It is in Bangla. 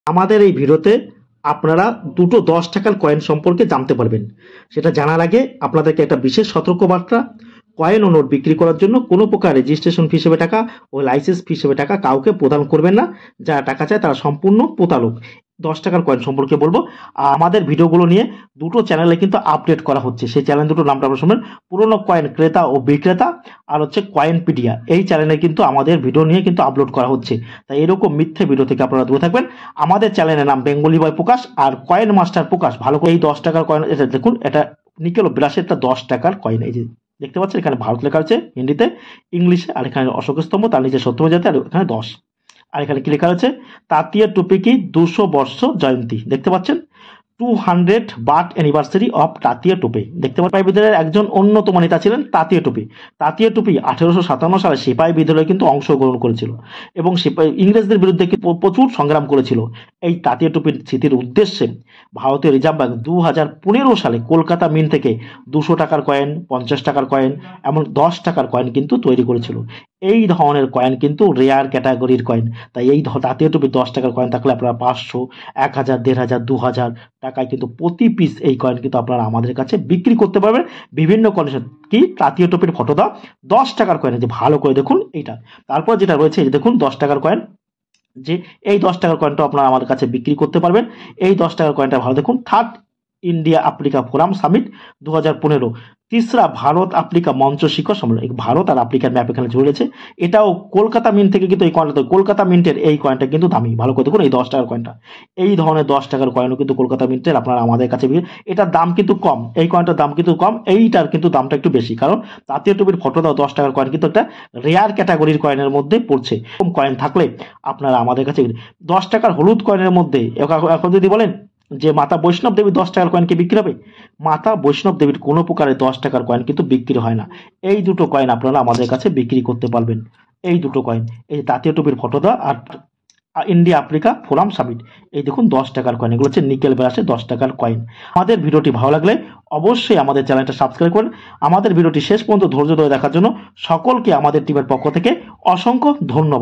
আমাদের এই ভিডিওতে আপনারা দুটো 10 টাকার কয়েন সম্পর্কে জানতে পারবেন। সেটা জানার আগে আপনাদেরকে একটা বিশেষ সতর্কবার্তা, কয়েন ও নোট বিক্রি করার জন্য কোনো প্রকার রেজিস্ট্রেশন ফি হিসেবে টাকা ও লাইসেন্স ফি হিসেবে টাকা কাউকে প্রদান করবেন না। যারা টাকা চায় তারা সম্পূর্ণ প্রতারক। 10 টাকার কয়েন সম্পর্কে বলবো। আমাদের ভিডিওগুলো নিয়ে দুটো চ্যানেলে কিন্তু আপডেট করা হচ্ছে। সেই চ্যানেল দুটোর নামটা আপনারা শুনবেন, পুরনো কয়েন ক্রেতা ও বিক্রেতা আর হচ্ছে কয়েনপিডিয়া। এই চ্যানেলে কিন্তু আমাদের ভিডিও নিয়ে কিন্তু আপলোড করা হচ্ছে। তাই এরকম মিথ্যে ভিডিও থেকে আপনারা দূরে থাকবেন। আমাদের চ্যানেলের নাম বেঙ্গলি বয় প্রকাশ আর কয়েন মাস্টার প্রকাশ। ভালো করে এই 10 টাকার কয়েন, এটা দেখুন, এটা নিকেল ও ব্রাশের একটা 10 টাকার কয়েন। এই যে দেখতে পাচ্ছেন, এখানে ভারত লেখা আছে হিন্দিতে, ইংলিশে, আর এখানে অশোক স্তম্ভ, তার নিচে সত্যম জাতি, আর এখানে 10। আর এখানে কি লেখা আছে, তাঁতিয়া টুপি কি 200 বর্ষ জয়ন্তী। দেখতে পাচ্ছেন 200 বার্থ অ্যানিভার্সারি অফ তাঁতিয়া টুপি। দেখতে পাচ্ছেন সিপাহী বিদ্রোহের একজন অন্যতম নেতা ছিলেন তাঁতিয়া টুপি। তাঁতিয়া টুপি 1857 সালে সিপাহী বিদ্রোহে কিন্তু অংশগ্রহণ করেছিল এবং ইংরেজদের বিরুদ্ধে প্রচুর সংগ্রাম করেছিল। এই তাঁতিয়া টুপির স্মৃতির উদ্দেশ্যে ভারতীয় রিজার্ভ ব্যাংক 2015 সালে কলকাতা মিন্ট থেকে 200 টাকার কয়েন, 50 টাকার কয়েন, এমন 10 টাকার কয়েন কিন্তু তৈরি করেছিল। এই ধরনের কয়েন কিন্তু রেয়ার ক্যাটাগরির কয়েন। তাই এই তাঁতিয়া টুপির 10 টাকার কয়েন থাকলে আপনারা 500, 1000, 1500, 2000 টাকায় কিন্তু প্রতি পিস এই কয়েন কিন্তু আপনারা আমাদের কাছে বিক্রি করতে পারবেন বিভিন্ন কন্ডিশন। কি, তাঁতিয়া টুপির ফটো দাও, 10 টাকার কয়েন, যে ভালো করে দেখুন এইটা। তারপর যেটা রয়েছে, এই যে দেখুন 10 টাকার কয়েন, যে এই 10 টাকার কয়েনটা আপনারা আমার কাছে বিক্রি করতে পারবেন। এই 10 টাকার কয়েনটা ভালো দেখুন, third India Africa forum summit 2015, তিসরা ভারত আফ্রিকা মঞ্চ শিখর সম্মেলন। ভারত আর আফ্রিকার ম্যাপ এখানে ঝুলেছে। এটাও কলকাতা মিন্ট থেকে কিন্তু এই কয়েনটা, কলকাতা মিন্টের এই কয়েনটা কিন্তু দামি। ভালো করে দেখুন এই 10 টাকার কয়েনটা। এই ধরনের 10 টাকার কয়েনও কিন্তু কলকাতা মিন্টের আপনারা আমাদের কাছে, এটার দাম কিন্তু কম, এই কয়েনটার দাম কিন্তু কম, এইটার কিন্তু দামটা একটু বেশি, কারণ তাঁতিয়া টুপির ফটো দাও 10 টাকার কয়েন কিন্তু একটা রেয়ার ক্যাটাগরির কয়েনের মধ্যে পড়ছে। কম কয়েন থাকলে আপনারা আমাদের কাছে 10 টাকার হলুদ কয়েনের মধ্যে এখন যদি বলেন যে মাতা বৈষ্ণব দেবী 10 টাকার কয়েন কি বিক্রি হবে, মাতা বৈষ্ণব দেবীর কোনো প্রকারের 10 টাকার কয়েন কিন্তু বিক্রি হয় না। এই দুটো কয়েন আপনারা আমাদের কাছে বিক্রি করতে পারবেন। এই দুটো কয়েন, এই তাঁতিয়া টুপির ফটোটা আর ইন্ডিয়া আফ্রিকা ফোরাম সামিট, এই দেখুন 10 টাকার কয়েন, এগুলো হচ্ছে নিকেল ব্রাশে 10 টাকার কয়েন। আমাদের ভিডিওটি ভালো লাগলে অবশ্যই আমাদের চ্যানেলটা সাবস্ক্রাইব করুন। আমাদের ভিডিওটি শেষ পর্যন্ত ধৈর্য ধরে দেখার জন্য সকলকে আমাদের টিমের পক্ষ থেকে অসংখ্য ধন্যবাদ।